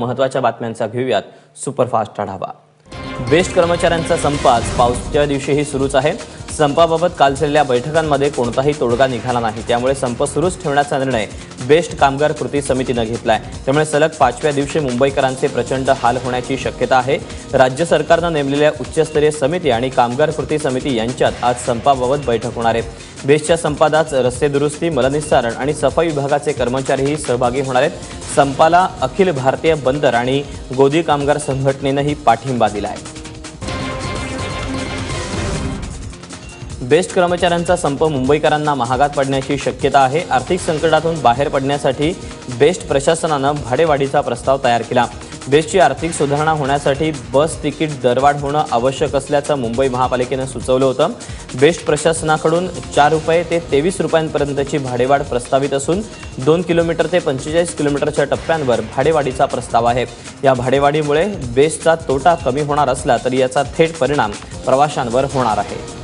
महत्त्वाच्या बातम्यांचा घेऊयात सुपरफास्ट आढावा। बेस्ट कर्मचाऱ्यांचा संप आज पावसाच्या दिवशीही सुरूच आहे। संपाबाबत काल झालेल्या बैठकांमध्ये कोणताही तोडगा निघाला नाही, त्यामुळे संप सुरूच ठेवण्याचा निर्णय बेस्ट कामगार कृती समितीने घेतलाय। त्यामुळे सलग 5व्या दिवशी मुंबईकरांचे प्रचंड हाल होण्याची शक्यता आहे। राज्य सरकारने नेमलेल्या उच्चस्तरीय समिती आणि कामगार कृती समिती यांच्यात आज संपाबाबत बैठक होणार आहे। बेस्टच्या संपात आज रस्ते दुरुस्ती, मलनिस्सारण आणि सफाई विभागाचे कर्मचारीही सहभागी होणार आहेत। संपाला अखिल भारतीय बंदर आणि गोदी कामगार संघटनेनेही पाठिंबा दिला आहे। बेस्ट कर्मचाऱ्यांचा संप मुंबईकरांना महागात पडण्याची शक्यता आहे। आर्थिक संकटातून बाहेर पडण्यासाठी बेस्ट प्रशासनाने भाडेवाढीचा प्रस्ताव तयार केला। बेस्टची आर्थिक सुधारणा होण्यासाठी बस तिकीट दरवाढ होणं आवश्यक असल्याचं मुंबई महापालिकेने सुचवलं होतं। बेस्ट प्रशासनाकडून 4 रुपये ते 23 रुपयांपर्यंतची भाडेवाढ प्रस्तावित असून 2 किलोमीटर ते 45 किलोमीटरच्या टप्प्यांवर भाडेवाढीचा प्रस्ताव आहे। या भाडेवाढीमुळे बेस्टचा तोटा कमी होणार असला तरी याचा थेट परिणाम प्रवाशांवर होणार आहे।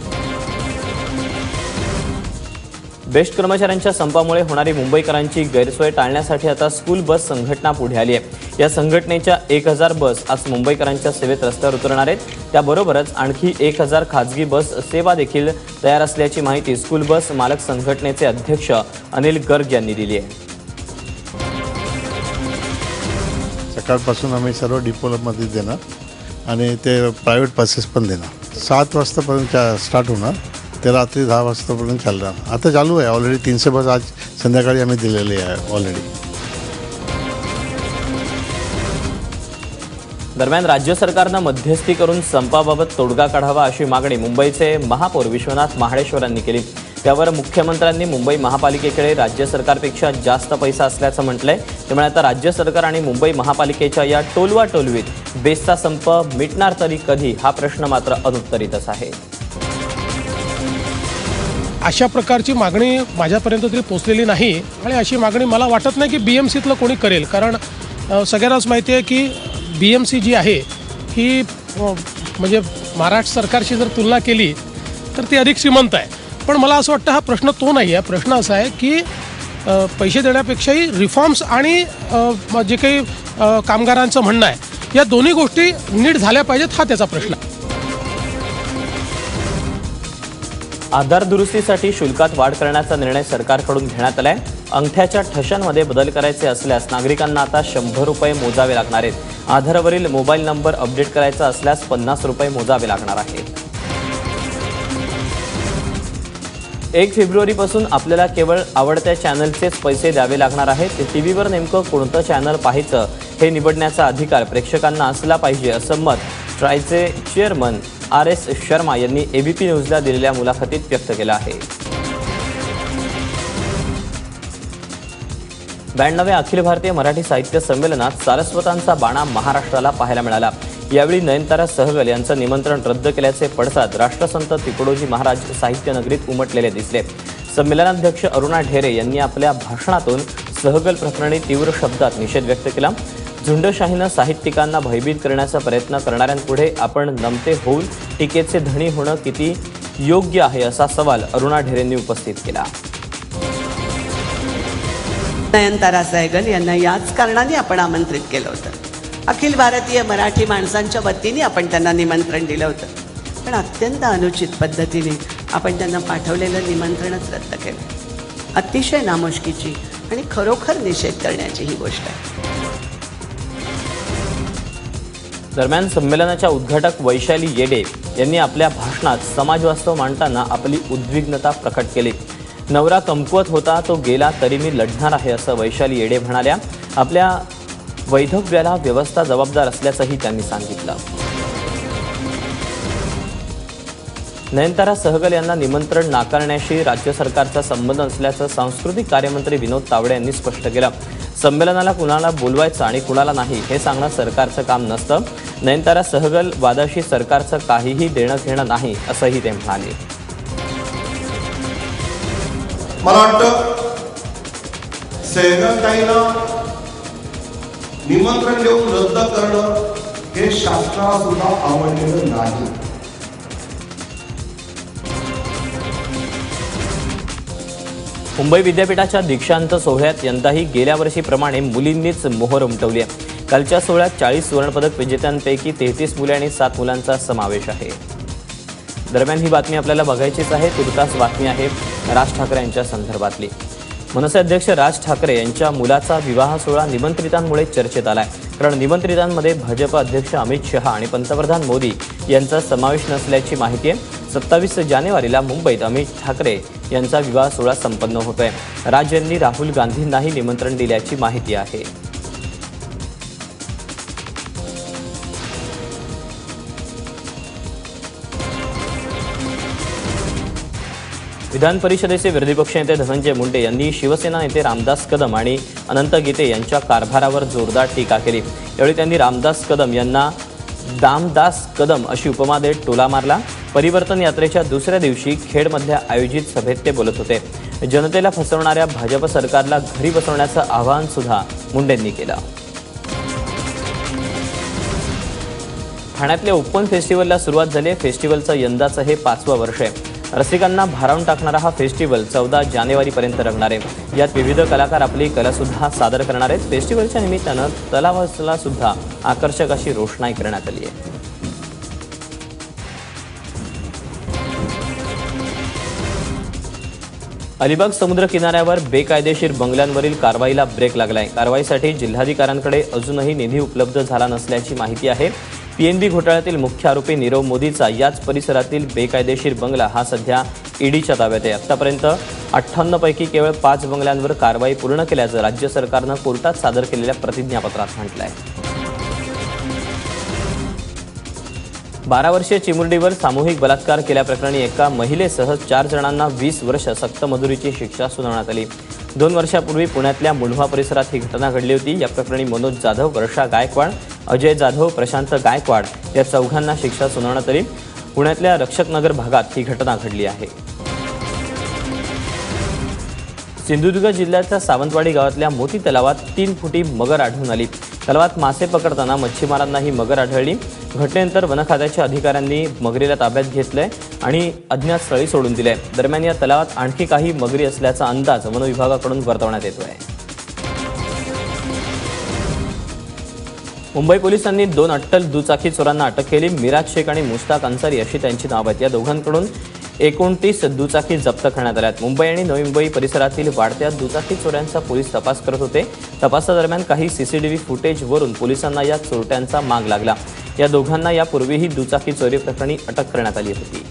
बेस्ट कर्मचाऱ्यांच्या संपामुळे होणारी मुंबईकरांची गैरसोय टाळण्यासाठी आता स्कूल बस संघटना पुढे आली आहे। या संघटनेच्या 1000 बस आज मुंबईकरांच्या सेवेत रस्त्यावर उतरणार आहेत। त्याबरोबरच आणखी 1000 खासगी बस सेवा देखील तयार असल्याची माहिती स्कूल बस मालक संघटनेचे अध्यक्ष अनिल गर्ग यांनी दिली आहे। सकाळपासून आम्ही सर्व डिपोमध्ये देणार आणि ते प्रायव्हेट बसेस पण देणार। 7 वाजतापर्यंत स्टार्ट होणार, ते रात्री 10 वाजतापर्यंत चालणार। आता चालू आहे ऑलरेडी 300 बस आज संध्याकाळी आम्ही दिलेली आहे ऑलरेडी। दरम्यान राज्य सरकारने मध्यस्थी करून संपाबाबत तोडगा काढावा अशी मागणी मुंबईचे महापौर विश्वनाथ महाडेश्वर यांनी केली। त्यावर मुख्यमंत्र्यांनी मुंबई महापालिकेकडे राज्य सरकारपेक्षा जास्त पैसा असल्याचं म्हटलंय। त्यामुळे आता राज्य सरकार आणि मुंबई महापालिकेच्या या टोलवाटोलवीत बेस्टचा संप मिटणार तरी कधी हा प्रश्न मात्र अनुत्तरितच आहे। अशा प्रकारची मागणी माझ्यापर्यंत तरी पोचलेली नाही आणि अशी मागणी मला वाटत नाही की BMCतलं कोणी करेल, कारण सगळ्यांनाच माहिती आहे की BMC जी आहे ही म्हणजे महाराष्ट्र सरकारशी जर तुलना केली तर ती अधिक श्रीमंत आहे। पण मला असं वाटतं हा प्रश्न तो नाही आहे। प्रश्न असा आहे की पैसे देण्यापेक्षाही रिफॉर्म्स आणि जे काही कामगारांचं म्हणणं आहे या दोन्ही गोष्टी नीट झाल्या पाहिजेत, हा त्याचा प्रश्न आहे। आधार दुरुस्तीसाठी शुल्कात वाढ करण्याचा निर्णय सरकारकडून घेण्यात आलाय। अंगठ्याच्या ठशांमध्ये बदल करायचे असल्यास नागरिकांना आता 100 रुपये मोजावे लागणार आहेत। आधारवरील मोबाईल नंबर अपडेट करायचा असल्यास 50 रुपये मोजावे लागणार आहेत। 1 फेब्रुवारीपासून आपल्याला केवळ आवडत्या चॅनलचेच पैसे द्यावे लागणार आहेत। टीव्हीवर नेमकं कोणतं चॅनल पाहायचं हे निवडण्याचा अधिकार प्रेक्षकांना असला पाहिजे, असं मत ट्रायचे चेअरमन RS शर्मा यांनी ABP न्यूजला दिलेल्या मुलाखतीत व्यक्त केलं आहे। 92व्या अखिल भारतीय मराठी साहित्य संमेलनात सारस्वतांचा बाणा महाराष्ट्राला पाहायला मिळाला। यावेळी नयनतारा सहगल यांचं निमंत्रण रद्द केल्याचे पडसाद राष्ट्रसंत तुकडोजी महाराज साहित्य नगरीत उमटलेले दिसले। संमेलनाध्यक्ष अरुणा ढेरे यांनी आपल्या भाषणातून सहगल प्रकरणी तीव्र शब्दात निषेध व्यक्त केला। झुंडशाहीनं साहित्यिकांना भयभीत करण्याचा प्रयत्न करणाऱ्यांपुढे आपण नमते होऊन टीकेचे धनी होणं किती योग्य आहे, असा सवाल अरुणा ढेरेंनी उपस्थित केला। नयनतारा सहगल यांना याच कारणाने आपण आमंत्रित केलं होतं। अखिल भारतीय मराठी माणसांच्या वतीने आपण त्यांना निमंत्रण दिलं होतं, पण अत्यंत अनुचित पद्धतीने आपण त्यांना पाठवलेलं निमंत्रणच रद्द केलं। अतिशय नामुष्कीची आणि खरोखर निषेध करण्याची ही गोष्ट आहे। दरम्यान संमेलनाच्या उद्घाटक वैशाली येडे यांनी आपल्या भाषणात समाजवास्तव मांडताना आपली उद्विग्नता प्रकट केली। नवरा कमकुवत होता, तो गेला तरी मी लढणार आहे, असं वैशाली येडे म्हणाल्या। आपल्या वैधव्याला व्यवस्था जबाबदार असल्याचंही त्यांनी सांगितलं। नयनतारा सहगल यांना निमंत्रण नाकारण्याशी राज्य सरकारचा संबंध असल्याचं सांस्कृतिक कार्यमंत्री विनोद तावडे यांनी स्पष्ट केलं। संमेलनाला कुणाला बोलवायचं आणि कुणाला नाही हे सांगणं सरकारचं काम नसतं। नयनतारा सहगल वादाशी सरकारचं काहीही देणं घेणं नाही, असंही ते म्हणाले। मला वाटतं सहगलताईंना निमंत्रण देऊन रद्द करणं हे शासनाला सुद्धा आवडलेलं नाही। मुंबई विद्यापीठाच्या दीक्षांत सोहळ्यात यंदाही गेल्या वर्षीप्रमाणे मुलींनीच मोहर उमटवली आहे। कालच्या सोहळ्यात 40 सुवर्णपदक विजेत्यांपैकी 33 मुले आणि 7 मुलांचा समावेश आहे. दरम्यान ही बातमी आपल्याला बघायचीच आहे. तुर्तास बातमी आहे राज ठाकरे यांच्या संदर्भातली. मनसे अध्यक्ष राज ठाकरे यांच्या मुलाचा विवाह सोहळा निमंत्रितांमुळे चर्चेत आलाय. कारण निमंत्रितांमध्ये भाजप अध्यक्ष अमित शहा आणि पंतप्रधान मोदी यांचा समावेश नसल्याची माहिती आहे. 27 जानेवारीला मुंबईत अमित ठाकरे यांचा विवाह सोहळा संपन्न होतोय. राज यांनी राहुल गांधींनाही निमंत्रण दिल्याची माहिती आहे. विधान परिषदेचे विरोधी पक्षनेते धनंजय मुंडे यांनी शिवसेना नेते रामदास कदम आणि अनंत गीते यांच्या कारभारावर जोरदार टीका केली. यावेळी त्यांनी रामदास कदम यांना दामदास कदम अशी उपमा देत टोला मारला. परिवर्तन यात्रेच्या दुसऱ्या दिवशी खेडमध्ये आयोजित सभेत ते बोलत होते. जनतेला फसवणाऱ्या भाजप सरकारला घरी बसवण्याचं आवाहन सुद्धा मुंडेंनी केलं. ठाण्यातल्या ओपन फेस्टिवलला सुरुवात झाली आहे. फेस्टिवलचं यंदाचं हे 5वं वर्ष आहे. रसिकांना भारावून टाकणारा हा फेस्टिवल 14 जानेवारीपर्यंत रंगणार आहे. यात विविध कलाकार आपली कलासुद्धा सादर करणार आहेत. फेस्टिवलच्या निमित्तानं तलावाला सुद्धा आकर्षक अशी रोषणाई करण्यात आली आहे. अलिबाग समुद्र किनाऱ्यावर बेकायदेशीर बंगल्यांवरील कारवाईला ब्रेक लागलाय. कारवाईसाठी जिल्हाधिकाऱ्यांकडे अजूनही निधी उपलब्ध झाला नसल्याची माहिती आहे. पीएनबी घोटाळ्यातील मुख्य आरोपी नीरव मोदीचा याच परिसरातील बेकायदेशीर बंगला हा सध्या ईडीच्या ताब्यात आहे. आतापर्यंत 58 पैकी केवळ 5 बंगल्यांवर कारवाई पूर्ण केल्याचं राज्य सरकारनं कोर्टात सादर केलेल्या प्रतिज्ञापत्रात म्हटलं आहे. 12 वर्षीय चिमुरडीवर सामूहिक बलात्कार केल्याप्रकरणी एका महिलेसह 4 जणांना 20 वर्ष सक्त मजुरीची शिक्षा सुनावण्यात आली. 2 वर्षापूर्वी पुण्यातल्या मुंढवा परिसरात ही घटना घडली होती. या प्रकरणी मनोज जाधव, वर्षा गायकवाड, अजय जाधव, प्रशांत गायकवाड या 4घांना शिक्षा सुनावण्यात आली. पुण्यातल्या रक्षकनगर भागात ही घटना घडली आहे. सिंधुदुर्ग जिल्ह्याच्या सावंतवाडी गावातल्या मोती तलावात 3 फुटी मगर आढळून आली. तलावात मासे पकडताना मच्छीमारांना ही मगर आढळली. घटनेनंतर वन खात्याच्या अधिकाऱ्यांनी मगरीला ताब्यात घेतलंय आणि अज्ञात स्थळी सोडून दिलंय. दरम्यान या तलावात आणखी काही मगरी असल्याचा अंदाज वन विभागाकडून वर्तवण्यात येतोय. मुंबई पोलिसांनी 2 अट्टल दुचाकी चोरांना अटक केली. मिराज शेख आणि मुश्ताक अन्सारी अशी त्यांची नावं आहेत. या दोघांकडून 29 दुचाकी जप्त करण्यात आल्यात. मुंबई आणि नवी मुंबई परिसरातील वाढत्या दुचाकी चोऱ्यांचा पोलीस तपास करत होते. तपासादरम्यान काही सीसीटीव्ही फुटेजवरून पोलिसांना या चोरट्यांचा माग लागला. या दोघांना यापूर्वीही दुचाकी चोरी प्रकरणी अटक करण्यात आली होती.